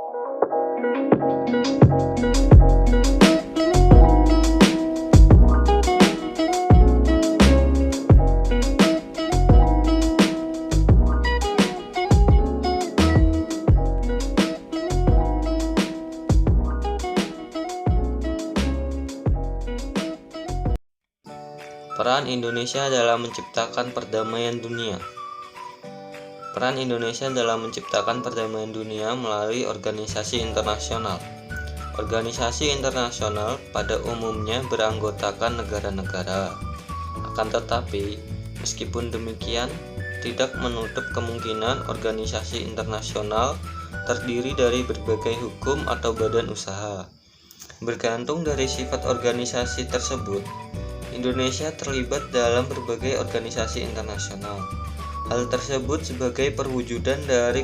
Peran Indonesia dalam menciptakan perdamaian dunia. Peran Indonesia dalam menciptakan perdamaian dunia melalui organisasi internasional. Organisasi internasional pada umumnya beranggotakan negara-negara. Akan tetapi, meskipun demikian, tidak menutup kemungkinan organisasi internasional terdiri dari berbagai hukum atau badan usaha. Bergantung dari sifat organisasi tersebut, Indonesia terlibat dalam berbagai organisasi internasional. Hal tersebut sebagai perwujudan dari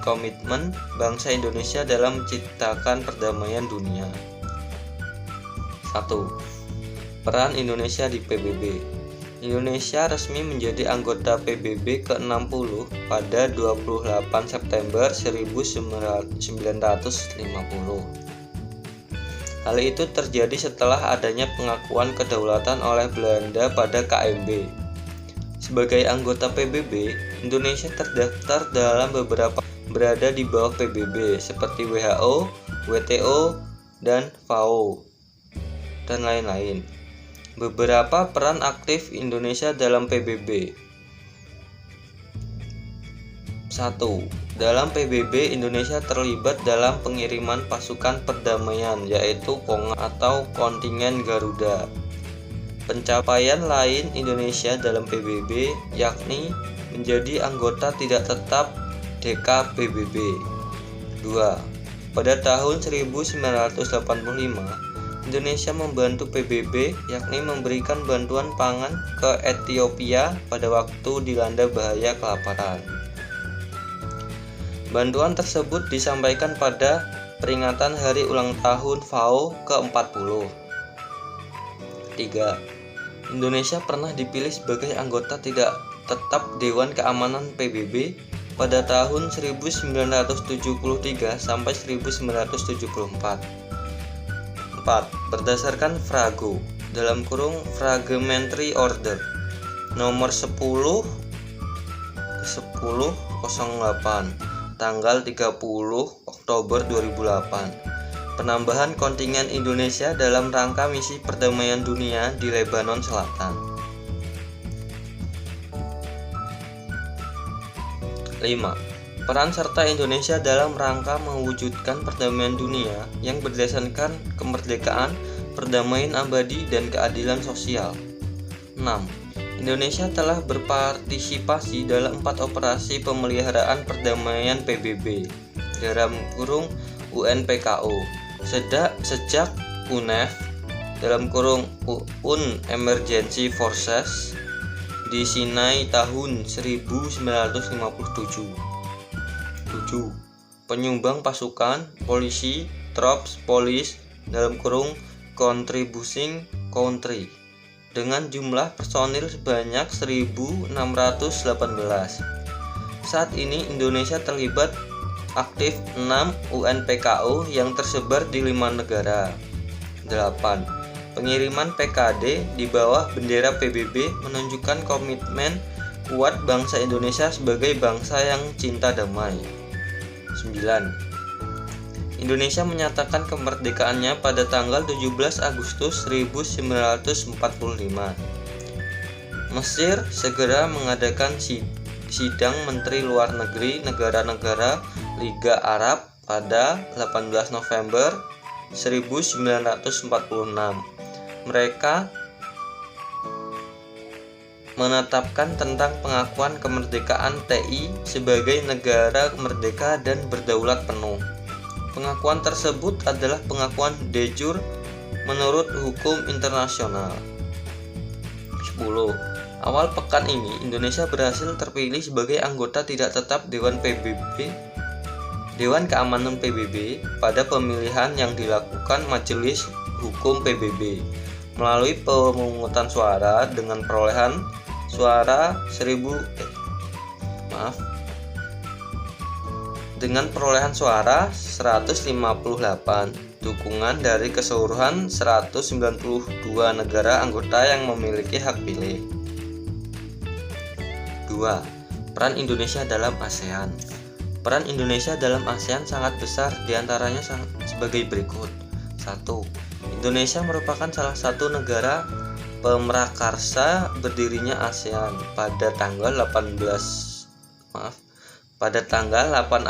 komitmen bangsa Indonesia dalam menciptakan perdamaian dunia. 1. Peran Indonesia di PBB. Indonesia resmi menjadi anggota PBB ke-60 pada 28 September 1950. Hal itu terjadi setelah adanya pengakuan kedaulatan oleh Belanda pada KMB. Sebagai anggota PBB, Indonesia terdaftar dalam beberapa berada di bawah PBB seperti WHO, WTO, dan FAO, dan lain-lain. Beberapa peran aktif Indonesia dalam PBB. 1. Dalam PBB, Indonesia terlibat dalam pengiriman pasukan perdamaian, yaitu KONGA atau Kontingen Garuda. Pencapaian lain Indonesia dalam PBB yakni menjadi anggota tidak tetap DKPBB. 2. Pada tahun 1985, Indonesia membantu PBB yakni memberikan bantuan pangan ke Ethiopia pada waktu dilanda bahaya kelaparan. Bantuan tersebut disampaikan pada peringatan hari ulang tahun FAO ke-40. 3. Indonesia pernah dipilih sebagai anggota tidak tetap Dewan Keamanan PBB pada tahun 1973 sampai 1974. 4. Berdasarkan FRAGO (Fragmentary Order) nomor 10/1008 tanggal 30 Oktober 2008, penambahan kontingen Indonesia dalam rangka misi perdamaian dunia di Lebanon Selatan. 5. Peran serta Indonesia dalam rangka mewujudkan perdamaian dunia yang berdasarkan kemerdekaan, perdamaian abadi, dan keadilan sosial. 6. Indonesia telah berpartisipasi dalam 4 operasi pemeliharaan perdamaian PBB (UNPKO) sejak UNEF UN Emergency Forces di Sinai tahun 1957. 7. Penyumbang pasukan, polisi, Troops Police (Contributing Country) dengan jumlah personil sebanyak 1.618. Saat ini Indonesia terlibat aktif 6 UNPKO yang tersebar di 5 negara. 8. Pengiriman PKD di bawah bendera PBB menunjukkan komitmen kuat bangsa Indonesia sebagai bangsa yang cinta damai. 9. Indonesia menyatakan kemerdekaannya pada tanggal 17 Agustus 1945. Mesir segera mengadakan sidang Menteri Luar Negeri negara-negara Liga Arab pada 18 November 1946. Mereka menetapkan tentang pengakuan kemerdekaan TI sebagai negara merdeka dan berdaulat penuh. Pengakuan tersebut adalah pengakuan de jure menurut hukum internasional. 10. Awal pekan ini, Indonesia berhasil terpilih sebagai anggota tidak tetap Dewan Keamanan PBB pada pemilihan yang dilakukan Majelis Hukum PBB melalui pemungutan suara dengan perolehan suara dengan perolehan suara 158, dukungan dari keseluruhan 192 negara anggota yang memiliki hak pilih. 2. Peran Indonesia dalam ASEAN. Peran Indonesia dalam ASEAN sangat besar, diantaranya sebagai berikut. 1. Indonesia merupakan salah satu negara pemrakarsa berdirinya ASEAN pada tanggal 8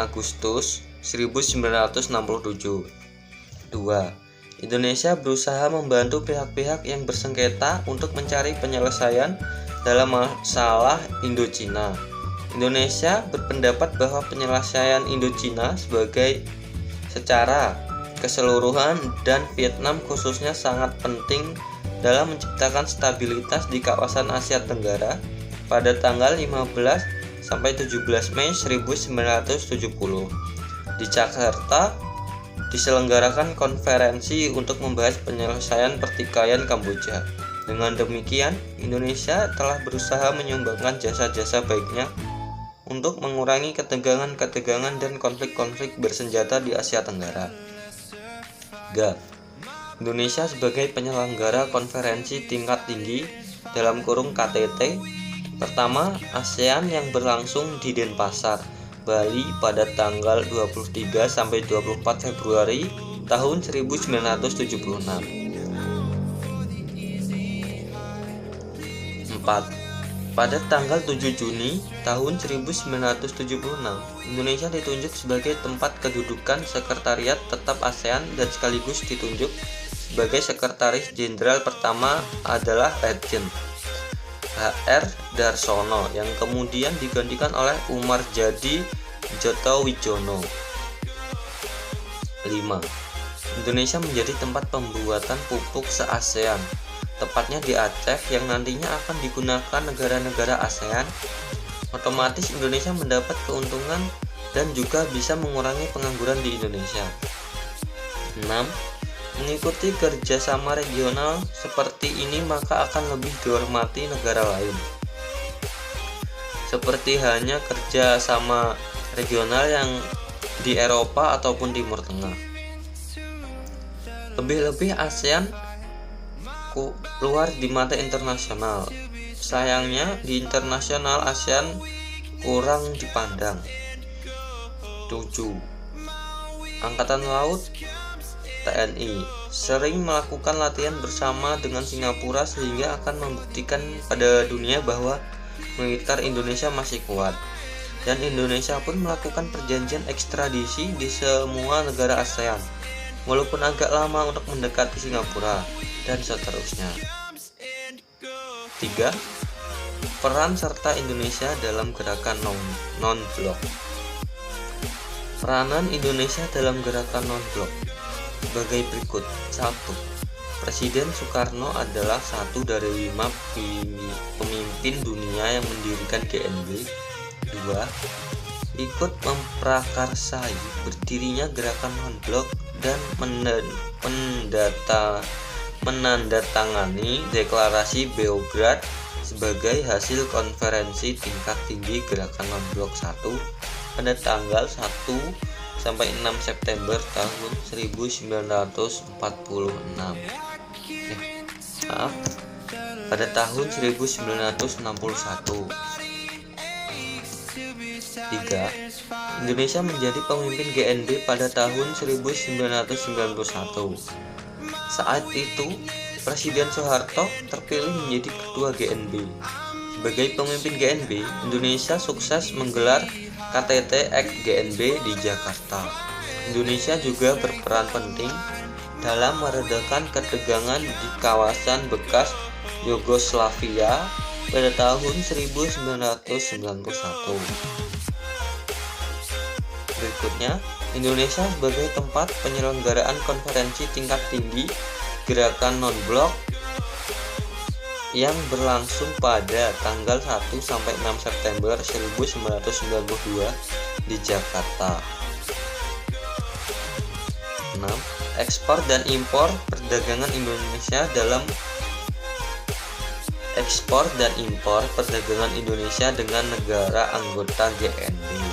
Agustus 1967. 2. Indonesia berusaha membantu pihak-pihak yang bersengketa untuk mencari penyelesaian dalam masalah Indochina. Indonesia berpendapat bahwa penyelesaian Indochina secara keseluruhan dan Vietnam khususnya sangat penting dalam menciptakan stabilitas di kawasan Asia Tenggara. Pada tanggal 15 sampai 17 Mei 1970 di Jakarta diselenggarakan konferensi untuk membahas penyelesaian pertikaian Kamboja. Dengan demikian, Indonesia telah berusaha menyumbangkan jasa-jasa baiknya untuk mengurangi ketegangan-ketegangan dan konflik-konflik bersenjata di Asia Tenggara. 3. Indonesia sebagai penyelenggara konferensi tingkat tinggi (KTT) pertama ASEAN yang berlangsung di Denpasar, Bali pada tanggal 23 sampai 24 Februari tahun 1976. 4. Pada tanggal 7 Juni tahun 1976, Indonesia ditunjuk sebagai tempat kedudukan sekretariat tetap ASEAN dan sekaligus ditunjuk sebagai sekretaris jenderal pertama adalah Legend H.R. Darsono yang kemudian digantikan oleh Umar Jadi Jotowijono. 5. Indonesia menjadi tempat pembuatan pupuk se-ASEAN, tepatnya di Aceh yang nantinya akan digunakan negara-negara ASEAN. Otomatis Indonesia mendapat keuntungan dan juga bisa mengurangi pengangguran di Indonesia. 6. Mengikuti kerjasama regional seperti ini maka akan lebih dihormati negara lain, seperti hanya kerjasama regional yang di Eropa ataupun Timur Tengah. Lebih-lebih ASEAN keluar di mata internasional. Sayangnya di internasional ASEAN kurang dipandang. 7. Angkatan Laut TNI sering melakukan latihan bersama dengan Singapura sehingga akan membuktikan pada dunia bahwa militer Indonesia masih kuat. Dan Indonesia pun melakukan perjanjian ekstradisi di semua negara ASEAN, walaupun agak lama untuk mendekati Singapura, dan seterusnya. 3. Peran serta Indonesia dalam gerakan non-blok. Peranan Indonesia dalam gerakan non-blok sebagai berikut. 1. Presiden Soekarno adalah satu dari 5 pemimpin dunia yang mendirikan GNB. 2. Ikut memprakarsai berdirinya gerakan non-blok dan menandatangani deklarasi Beograd sebagai hasil konferensi tingkat tinggi gerakan non-blok 1 pada tanggal 1 sampai 6 September tahun 1946. Pada tahun 1961. 3. Indonesia menjadi pemimpin GNB pada tahun 1991. Saat itu, Presiden Soeharto terpilih menjadi ketua GNB. Sebagai pemimpin GNB, Indonesia sukses menggelar KTT ex-GNB di Jakarta. Indonesia juga berperan penting dalam meredakan ketegangan di kawasan bekas Yugoslavia pada tahun 1991. Berikutnya, Indonesia sebagai tempat penyelenggaraan konferensi tingkat tinggi gerakan non-blok yang berlangsung pada tanggal 1 sampai 6 September 1992 di Jakarta. 6. Ekspor dan impor perdagangan Indonesia dalam ekspor dan impor perdagangan Indonesia dengan negara anggota GNB.